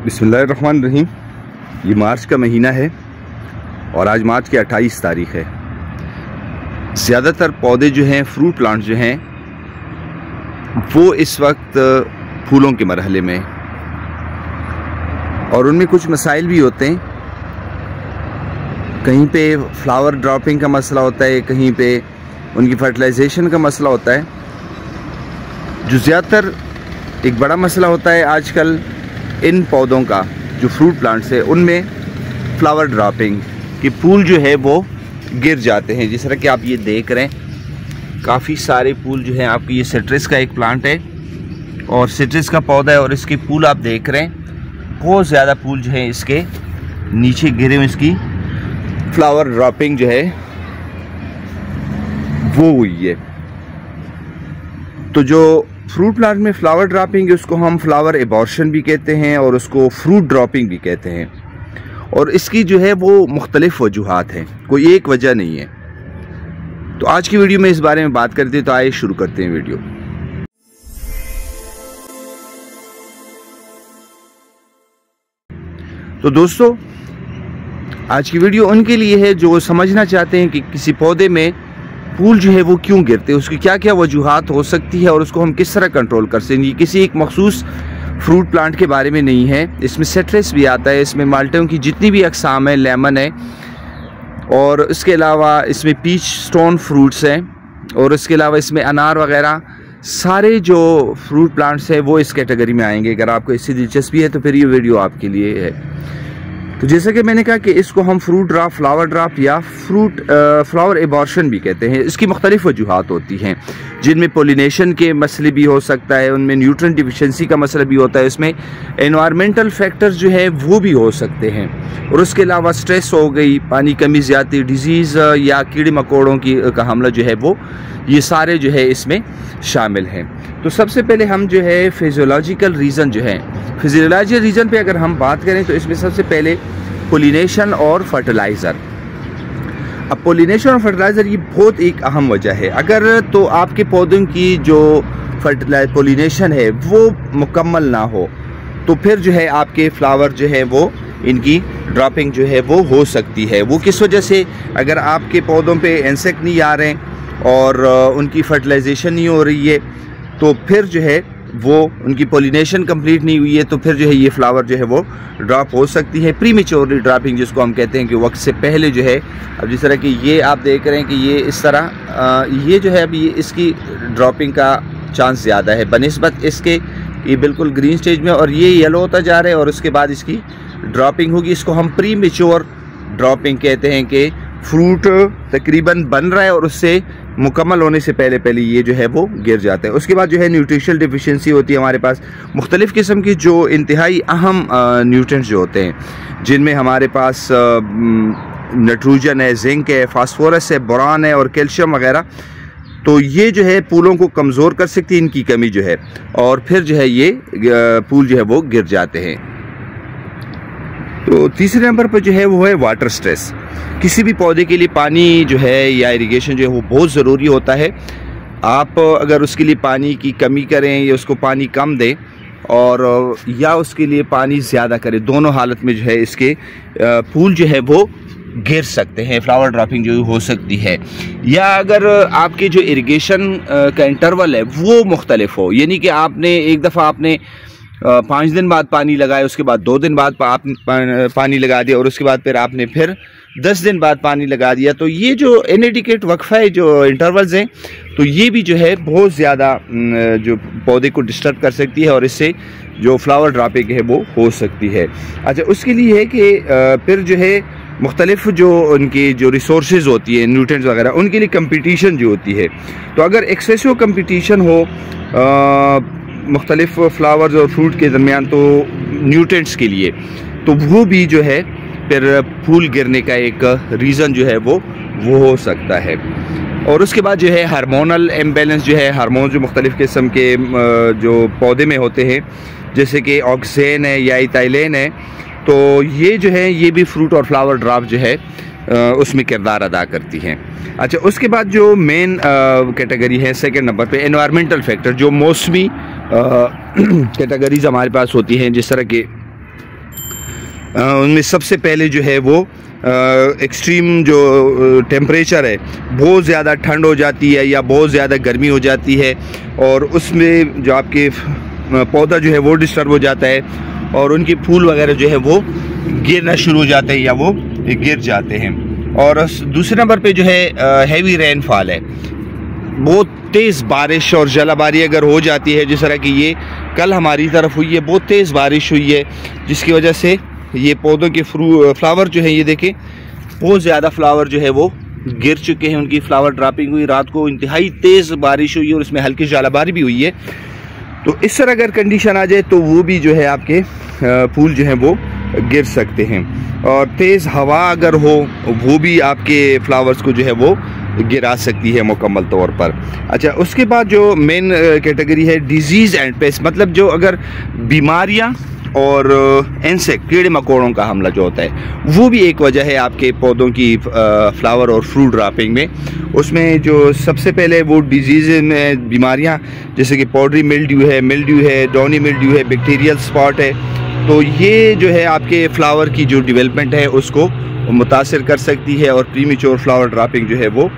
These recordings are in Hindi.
बिस्मिल्लाहिर्रहमानिर्रहीम। ये मार्च का महीना है और आज मार्च की 28 तारीख है। ज़्यादातर पौधे जो हैं, फ्रूट प्लांट जो हैं, वो इस वक्त फूलों के मरहले में और उनमें कुछ मसाइल भी होते हैं। कहीं पे फ्लावर ड्रॉपिंग का मसला होता है, कहीं पे उनकी फर्टिलाइजेशन का मसला होता है। जो ज़्यादातर एक बड़ा मसला होता है आजकल इन पौधों का, जो फ्रूट प्लांट्स है, उनमें फ्लावर ड्रॉपिंग कि फूल जो है वो गिर जाते हैं। जिस तरह कि आप ये देख रहे हैं, काफ़ी सारे फूल जो हैं आपकी। ये सिट्रस का एक प्लांट है और सिट्रस का पौधा है और इसके फूल आप देख रहे हैं, बहुत ज़्यादा फूल जो है इसके नीचे गिरे हुए। इसकी फ्लावर ड्रॉपिंग जो है वो हुई है। तो जो फ्रूट प्लांट में फ्लावर ड्रॉपिंग है उसको हम फ्लावर एबॉर्शन भी कहते हैं और उसको फ्रूट ड्रॉपिंग भी कहते हैं। और इसकी जो है वो मुख्तलिफ वजूहात हैं, कोई एक वजह नहीं है। तो आज की वीडियो में इस बारे में बात करते हैं। तो आइए शुरू करते हैं वीडियो। तो दोस्तों, आज की वीडियो उनके लिए है जो समझना चाहते हैं कि किसी पौधे में फूल जो है वो क्यों गिरते हैं, उसकी क्या क्या वजूहात हो सकती है और उसको हम किस तरह कंट्रोल कर सकते हैं। ये किसी एक मखसूस फ्रूट प्लांट के बारे में नहीं है। इसमें सिट्रस भी आता है, इसमें माल्टों की जितनी भी अक़साम है, लेमन है, और इसके अलावा इसमें पीच स्टोन फ्रूट्स हैं, और इसके अलावा इसमें अनार वगैरह सारे जो फ्रूट प्लांट्स हैं वो इस कैटेगरी में आएंगे। अगर आपको इससे दिलचस्पी है तो फिर ये वीडियो आपके लिए है। तो जैसा कि मैंने कहा कि इसको हम फ्रूट ड्रॉप, फ्लावर ड्रॉप या फ्लावर एबॉर्शन भी कहते हैं। इसकी मुख्तलिफ वजूहात होती हैं, जिनमें पोलिनेशन के मसले भी हो सकता है, उनमें न्यूट्रिएंट डिफिशिएंसी का मसला भी होता है, इसमें एनवायरमेंटल फैक्टर्स जो है वो भी हो सकते हैं, और उसके अलावा स्ट्रेस हो गई, पानी कमी, ज़्यादा डिजीज़ या कीड़े मकोड़ों का हमला जो है वो, ये सारे जो है इसमें शामिल हैं। तो सबसे पहले हम जो है फिजियोलॉजिकल रीज़न जो है, फिजियोलॉजिकल रीज़न पे अगर हम बात करें तो इसमें सबसे पहले पोलिनेशन और फर्टिलाइज़र। अब पोलिनेशन और फर्टिलाइज़र ये बहुत एक अहम वजह है। अगर तो आपके पौधों की जो पोलिनेशन है वो मुकम्मल ना हो तो फिर जो है आपके फ्लावर जो है वो, इनकी ड्रॉपिंग जो है वो हो सकती है। वो किस वजह से? अगर आपके पौधों पे इंसेक्ट नहीं आ रहे हैं और उनकी फर्टिलाइजेशन नहीं हो रही है, तो फिर जो है वो उनकी पोलिनेशन कंप्लीट नहीं हुई है, तो फिर जो है ये फ्लावर जो है वो ड्रॉप हो सकती है। प्रीमेच्योरली ड्रॉपिंग जिसको हम कहते हैं कि वक्त से पहले जो है। अब जिस तरह कि ये आप देख रहे हैं कि ये इस तरह ये जो है अभी इसकी ड्रॉपिंग का चांस ज़्यादा है बनिस्बत इसके, ये बिल्कुल ग्रीन स्टेज में और ये येलो होता जा रहा है और उसके बाद इसकी ड्रॉपिंग होगी। इसको हम प्रीमेच्योर ड्रॉपिंग कहते हैं कि फ्रूट तकरीबन बन रहा है और उससे मुकम्मल होने से पहले पहले ये जो है वो गिर जाता है। उसके बाद जो है न्यूट्रिशनल डिफिशिएंसी होती है हमारे पास, मुख्तलिफ़ किस्म की जो इंतहाई अहम न्यूट्रिएंट्स जो होते हैं, जिनमें हमारे पास नाइट्रोजन है, जिंक है, फास्फोरस है, बोरान है और कैल्शियम वगैरह। तो ये जो है फूलों को कमज़ोर कर सकती है, इनकी कमी जो है, और फिर जो है ये फूल जो है वो गिर जाते हैं। तो तीसरे नंबर पर जो है वो है वाटर स्ट्रेस। किसी भी पौधे के लिए पानी जो है या इरिगेशन जो है वो बहुत ज़रूरी होता है। आप अगर उसके लिए पानी की कमी करें या उसको पानी कम दें और या उसके लिए पानी ज़्यादा करें, दोनों हालत में जो है इसके फूल जो है वो गिर सकते हैं, फ्लावर ड्रॉपिंग जो हो सकती है। या अगर आपके जो इरिगेशन का इंटरवल है वो मुख्तलिफ हो, यानी कि आपने एक दफ़ा आपने 5 दिन बाद पानी लगाया, उसके बाद 2 दिन बाद पानी लगा दिया और उसके बाद फिर आपने फिर 10 दिन बाद पानी लगा दिया, तो ये जो इनएडिक्वेट वक्फा है, जो इंटरवल्स हैं, तो ये भी जो है बहुत ज़्यादा जो पौधे को डिस्टर्ब कर सकती है और इससे जो फ्लावर ड्रॉपिंग है वो हो सकती है। अच्छा, उसके लिए है कि फिर जो है मुख्तलिफ जो उनकी जो रिसोर्सेज होती है, न्यूट्रिएंट्स वगैरह, उनके लिए कंपटीशन जो होती है। तो अगर एक्सेसिव कंपटीशन हो मुख्तलिफ फ्लावर्स और फ्रूट के दरमियान, तो न्यूट्रिएंट्स के लिए, तो वो भी जो है फिर फूल गिरने का एक रीज़न जो है वो हो सकता है। और उसके बाद जो है हार्मोनल इम्बैलेंस जो है, हार्मोन जो मुख्तलिफ किस्म के जो पौधे में होते हैं, जैसे कि ऑक्सीन है या इथाइलेन है, तो ये जो है ये भी फ्रूट और फ्लावर ड्रॉप जो है उसमें किरदार अदा करती हैं। अच्छा, उसके बाद जो मेन कैटेगरी है सेकंड नंबर पे, एनवायरमेंटल फैक्टर, जो मौसमी कैटेगरीज हमारे पास होती हैं, जिस तरह के उनमें सबसे पहले जो है वो एक्सट्रीम जो टेम्परेचर है, बहुत ज़्यादा ठंड हो जाती है या बहुत ज़्यादा गर्मी हो जाती है, और उसमें जो आपके पौधा जो है वो डिस्टर्ब हो जाता है और उनके फूल वगैरह जो है वो गिरना शुरू हो जाते हैं या वो गिर जाते हैं। और दूसरे नंबर पे जो है हैवी रेनफॉल है, बहुत तेज़ बारिश और जलाबारी अगर हो जाती है, जिस तरह की ये कल हमारी तरफ हुई है, बहुत तेज़ बारिश हुई है, जिसकी वजह से ये पौधों के फ्लावर जो है, ये देखें बहुत ज़्यादा फ्लावर जो है वो गिर चुके हैं, उनकी फ्लावर ड्रॉपिंग हुई। रात को इंतहाई तेज़ बारिश हुई और उसमें हल्की जलाबारी भी हुई है। तो इस तरह अगर कंडीशन आ जाए तो वो भी जो है आपके फूल जो हैं वो गिर सकते हैं, और तेज़ हवा अगर हो वो भी आपके फ्लावर्स को जो है वो गिरा सकती है मुकम्मल तौर पर। अच्छा, उसके बाद जो मेन कैटेगरी है डिजीज़ एंड पेस्ट, मतलब जो अगर बीमारियां और इंसेक्ट कीड़े मकोड़ों का हमला जो होता है, वो भी एक वजह है आपके पौधों की फ्लावर और फ्रूट ड्रॉपिंग में। उसमें जो सबसे पहले वो डिजीज़ में बीमारियां जैसे कि पाउडरी मिल्ड्यू है, डॉनी मिल्ड्यू है, बैक्टीरियल स्पॉट है, तो ये जो है आपके फ्लावर की जो डेवलपमेंट है उसको मुतासिर कर सकती है और प्रीमेच्योर फ्लावर ड्रॉपिंग जो है वो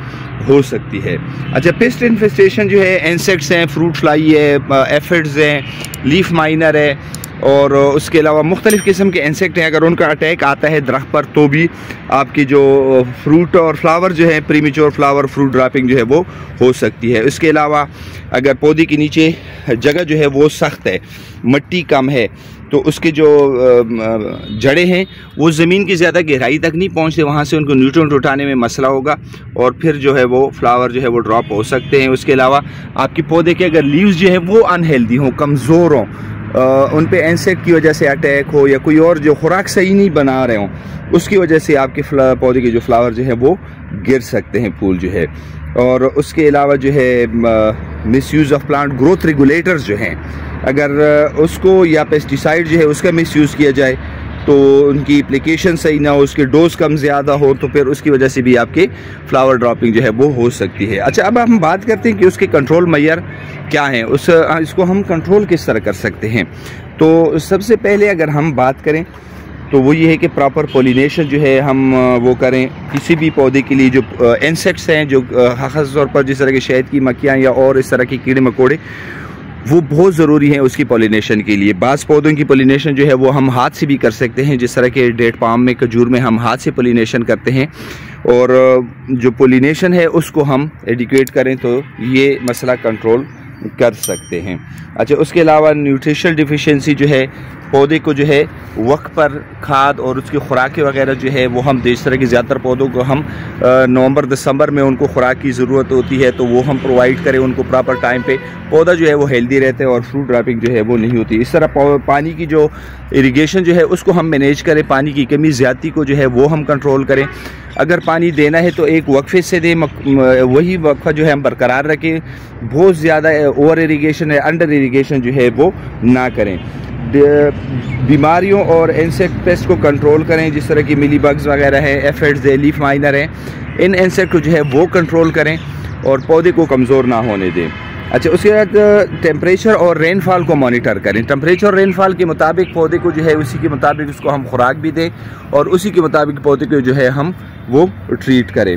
हो सकती है। अच्छा, पेस्ट इन्फेस्टेशन जो है, इंसेक्ट्स हैं, फ्रूट फ्लाई है, एफिड्स हैं, लीफ माइनर है, और उसके अलावा मुख्तलिफ़ किस्म के इंसेक्ट हैं, अगर उनका अटैक आता है दरख्त पर तो भी आपकी जो फ्रूट और फ्लावर जो है, प्रीमेच्योर फ्लावर फ्रूट ड्रॉपिंग जो है वो हो सकती है। इसके अलावा अगर पौधे के नीचे जगह जो है वो सख्त है, मिट्टी कम है, तो उसके जो जड़ें हैं वो ज़मीन की ज़्यादा गहराई तक नहीं पहुँचते, वहाँ से उनको न्यूट्रिएंट उठाने में मसला होगा और फिर जो है वो फ्लावर जो है वो ड्रॉप हो सकते हैं। उसके अलावा आपके पौधे के अगर लीव्स जो है वो अनहेल्दी हों, कमज़ोर हों, उन पे इंसेक्ट की वजह से अटैक हो या कोई और जो खुराक सही नहीं बना रहे हों, उसकी वजह से आपके पौधे के जो फ्लावर जो है वो गिर सकते हैं, फूल जो है। और उसके अलावा जो है misuse of plant growth regulators जो हैं, अगर उसको या पेस्टिसाइड जो है उसका मिसयूज़ किया जाए तो उनकी एप्लीकेशन सही ना हो, उसके डोज कम ज़्यादा हो, तो फिर उसकी वजह से भी आपके फ्लावर ड्रॉपिंग जो है वो हो सकती है। अच्छा, अब हम बात करते हैं कि उसके कंट्रोल मेजर क्या हैं, इसको हम कंट्रोल किस तरह कर सकते हैं। तो सबसे पहले अगर हम बात करें तो वो ये है कि प्रॉपर पोलिनेशन जो है हम वो करें किसी भी पौधे के लिए। जो इंसेक्ट्स हैं, जो ख़ास तौर पर जिस तरह के शहद की मक्खियाँ या और इस तरह के कीड़े मकोड़े, वो बहुत ज़रूरी हैं उसकी पॉलिनेशन के लिए। बाज़ पौधों की पॉलिनेशन जो है वो हम हाथ से भी कर सकते हैं, जिस तरह के डेट पाम में, खजूर में हम हाथ से पॉलिनेशन करते हैं, और जो पॉलिनेशन है उसको हम एडिक्वेट करें तो ये मसला कंट्रोल कर सकते हैं। अच्छा, उसके अलावा न्यूट्रिशनल डिफिशिएंसी जो है, पौधे को जो है वक्त पर खाद और उसकी खुराकें वगैरह जो है वो हम जिस तरह के ज़्यादातर पौधों को हम नवंबर दिसंबर में उनको खुराक की ज़रूरत होती है, तो वो हम प्रोवाइड करें उनको प्रॉपर टाइम पे, पौधा जो है वो हेल्दी रहता है और फ्रूट ड्रॉपिंग जो है वो नहीं होती। इस तरह पानी की जो इरिगेशन जो है उसको हम मैनेज करें, पानी की कमी ज़्यादती को जो है वो हम कंट्रोल करें। अगर पानी देना है तो एक वक्फे से दें, वही वक्फा जो है हम बरकरार रखें, बहुत ज़्यादा ओवर इरिगेशन है, अंडर इरिगेशन जो है वो ना करें। बीमारियों और इंसेक्ट पेस्ट को कंट्रोल करें, जिस तरह की मिली बग्स वगैरह है, एफिड्स है, लीफ माइनर है, इन इंसेक्ट को जो है वो कंट्रोल करें और पौधे को कमज़ोर ना होने दें। अच्छा, उसके बाद टेम्परेचर और रेनफॉल को मॉनिटर करें। टेम्परेचर और रेनफॉल के मुताबिक पौधे को जो है उसी के मुताबिक उसको हम खुराक भी दें और उसी के मुताबिक पौधे को जो है हम वो ट्रीट करें।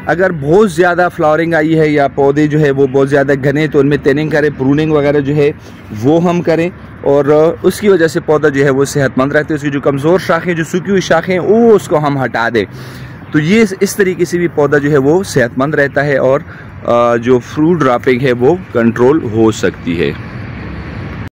अगर बहुत ज़्यादा फ्लावरिंग आई है या पौधे जो है वो बहुत ज़्यादा घने, तो उनमें थिनिंग करें, प्रूनिंग वगैरह जो है वो हम करें, और उसकी वजह से पौधा जो है वो सेहतमंद रहता है। उसकी जो कमज़ोर शाखें, जो सूखी हुई शाखें, वो उसको हम हटा दें, तो ये इस तरीके से भी पौधा जो है वो सेहतमंद रहता है और जो फ्रूट ड्रॉपिंग है वो कंट्रोल हो सकती है।